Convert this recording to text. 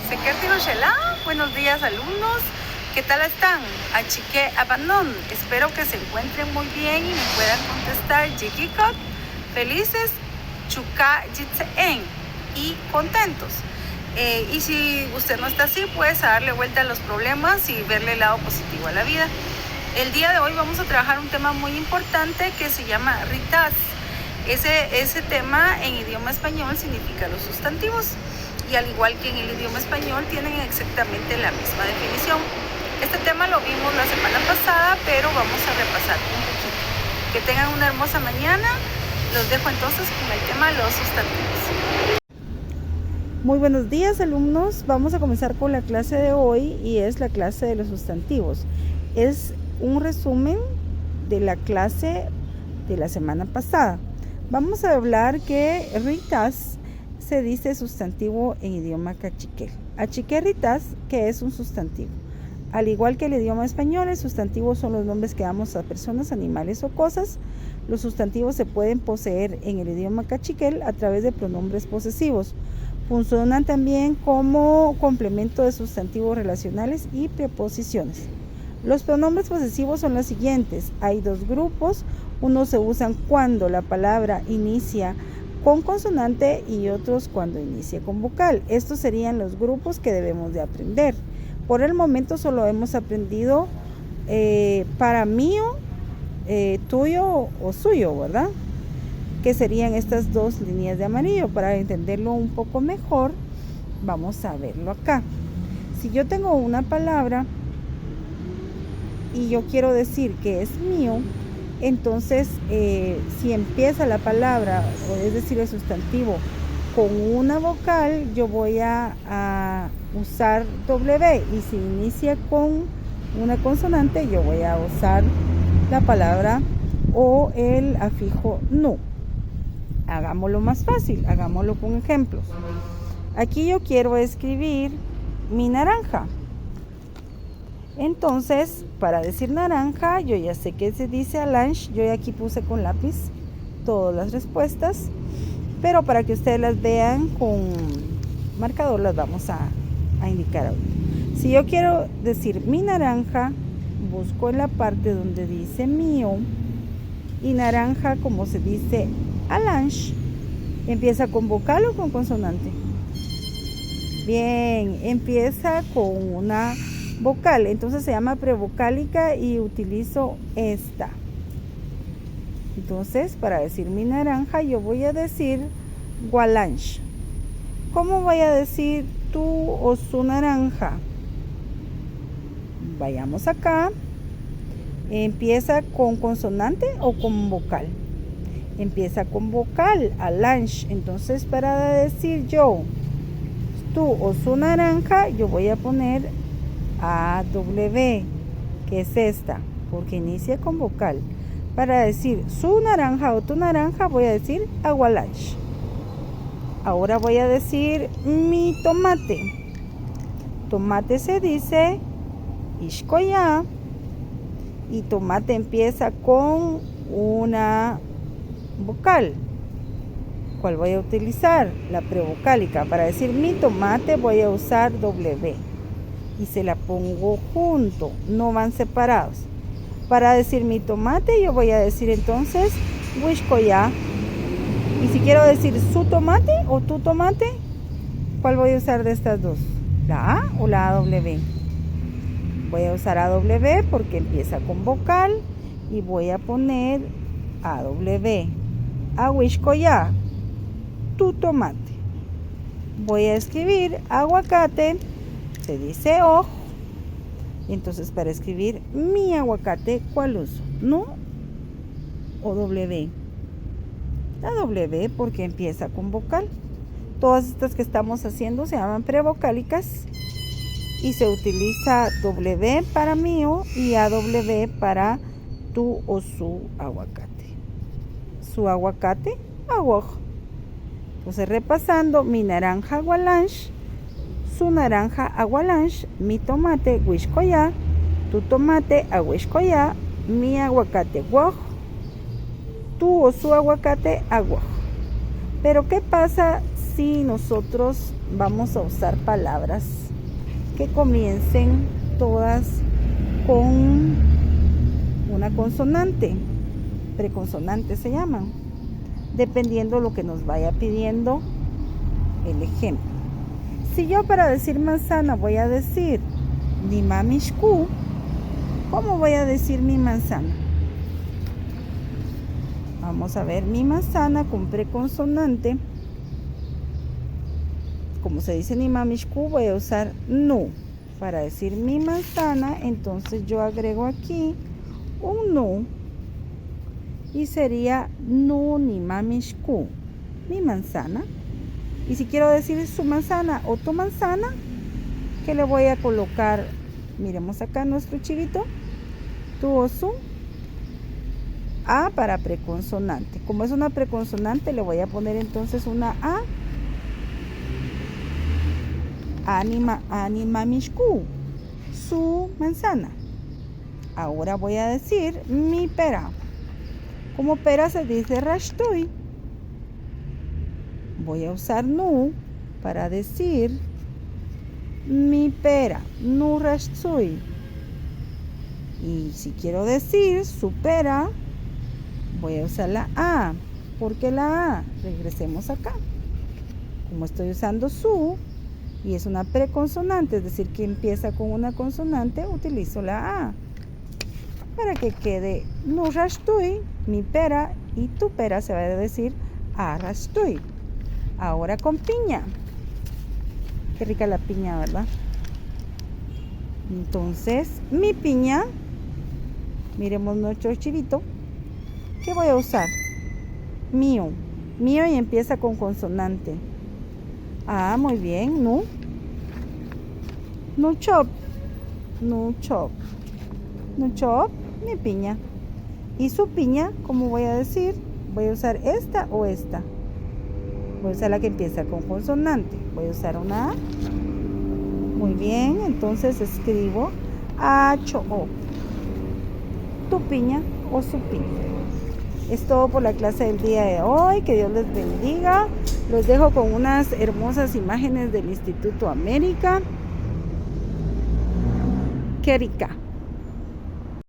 Sekerti Rochela, buenos días alumnos, ¿qué tal están? Achique Abanón, espero que se encuentren muy bien y me puedan contestar Jikikot, felices, Chuka Jitseen y contentos. Y si usted no está así, pues a darle vuelta a los problemas y verle el lado positivo a la vida. El día de hoy vamos a trabajar un tema muy importante que se llama ritas. Ese tema en idioma español significa los sustantivos. Y al igual que en el idioma español tienen exactamente la misma definición. Este tema lo vimos la semana pasada, pero vamos a repasar un poquito. Que tengan una hermosa mañana. Los dejo entonces con el tema los sustantivos. Muy buenos días alumnos, vamos a comenzar con la clase de hoy y es la clase de los sustantivos. Es un resumen de la clase de la semana pasada. Vamos a hablar que ritas se dice sustantivo en idioma cachiquel. Achique ritas, que es un sustantivo. Al igual que el idioma español, el sustantivo son los nombres que damos a personas, animales o cosas. Los sustantivos se pueden poseer en el idioma cachiquel a través de pronombres posesivos. Funcionan también como complemento de sustantivos relacionales y preposiciones. Los pronombres posesivos son los siguientes. Hay dos grupos. Unos se usan cuando la palabra inicia con consonante y otros cuando inicia con vocal. Estos serían los grupos que debemos de aprender. Por el momento solo hemos aprendido para mío, tuyo o suyo, ¿verdad? Que serían estas dos líneas de amarillo. Para entenderlo un poco mejor, vamos a verlo acá. Si yo tengo una palabra y yo quiero decir que es mío, entonces si empieza la palabra, es decir el sustantivo, con una vocal, yo voy a usar W, y si inicia con una consonante, yo voy a usar la palabra o el afijo no. Hagámoslo más fácil, hagámoslo con ejemplos. Aquí yo quiero escribir mi naranja. Entonces, para decir naranja, yo ya sé que se dice orange. Yo ya aquí puse con lápiz todas las respuestas, pero para que ustedes las vean con marcador, las vamos a indicar ahora. Si yo quiero decir mi naranja, busco en la parte donde dice mío, y naranja, como se dice orange, ¿empieza con vocal o con consonante? Bien, empieza con una vocal, entonces se llama prevocálica y utilizo esta. Entonces, para decir mi naranja, yo voy a decir gualange. ¿Cómo voy a decir tú o su naranja? Vayamos acá. ¿Empieza con consonante o con vocal? Empieza con vocal, orange. Entonces, para decir yo, tú o su naranja, yo voy a poner AW, que es esta, porque inicia con vocal. Para decir su naranja o tu naranja, voy a decir agualanche. Ahora voy a decir mi tomate. Tomate se dice ishkoya, y tomate empieza con una vocal. ¿Cuál voy a utilizar? La prevocálica. Para decir mi tomate voy a usar W. Y se la pongo junto, no van separados. Para decir mi tomate, yo voy a decir entonces wishkoya. Y si quiero decir su tomate o tu tomate, ¿cuál voy a usar de estas dos? ¿La A o la AW? Voy a usar AW porque empieza con vocal y voy a poner AW. A wishkoya, tu tomate. Voy a escribir aguacate. Se dice oj. Y entonces para escribir mi aguacate, ¿cuál uso? ¿No o W? La W porque empieza con vocal. Todas estas que estamos haciendo se llaman prevocálicas y se utiliza W para mío y AW para tu o su aguacate. Su aguacate, aguaj. Entonces repasando, mi naranja gualange, su naranja agualange, mi tomate wishkoya, tu tomate awishkoya, mi aguacate guaj, tu o su aguacate aguaj. Pero ¿qué pasa si nosotros vamos a usar palabras que comiencen todas con una consonante, preconsonantes se llaman, dependiendo lo que nos vaya pidiendo el ejemplo. Si yo para decir manzana voy a decir ni mamishku, ¿cómo voy a decir mi manzana? Vamos a ver mi manzana con preconsonante. Como se dice ni mamishku, voy a usar nu. Para decir mi manzana, entonces yo agrego aquí un nu y sería nu ni mamishku, mi manzana. Y si quiero decir su manzana o tu manzana, ¿qué le voy a colocar? Miremos acá nuestro chivito, tu o su. A para preconsonante. Como es una preconsonante, le voy a poner entonces una A. Animamishku, su manzana. Ahora voy a decir mi pera. Como pera se dice rashtui. Voy a usar nu para decir mi pera, nu rashtui. Y si quiero decir su pera, voy a usar la A. ¿Por qué la A? Regresemos acá. Como estoy usando su y es una preconsonante, es decir, que empieza con una consonante, utilizo la A. Para que quede nu rashtui, mi pera, y tu pera se va a decir a rashtui. Ahora con piña. Qué rica la piña, ¿verdad? Entonces, mi piña, miremos nuestro chivito. ¿Qué voy a usar? Mío. Mío y empieza con consonante. Ah, muy bien. Nu. Nu chop. Nu chop. Nu chop, mi piña. Y su piña, ¿cómo voy a decir? Voy a usar esta o esta. Voy a usar la que empieza con consonante. Voy a usar una A. Muy bien, entonces escribo A-Cho-O. Tu piña o su piña. Es todo por la clase del día de hoy. Que Dios les bendiga. Los dejo con unas hermosas imágenes del Instituto América. Qué rica.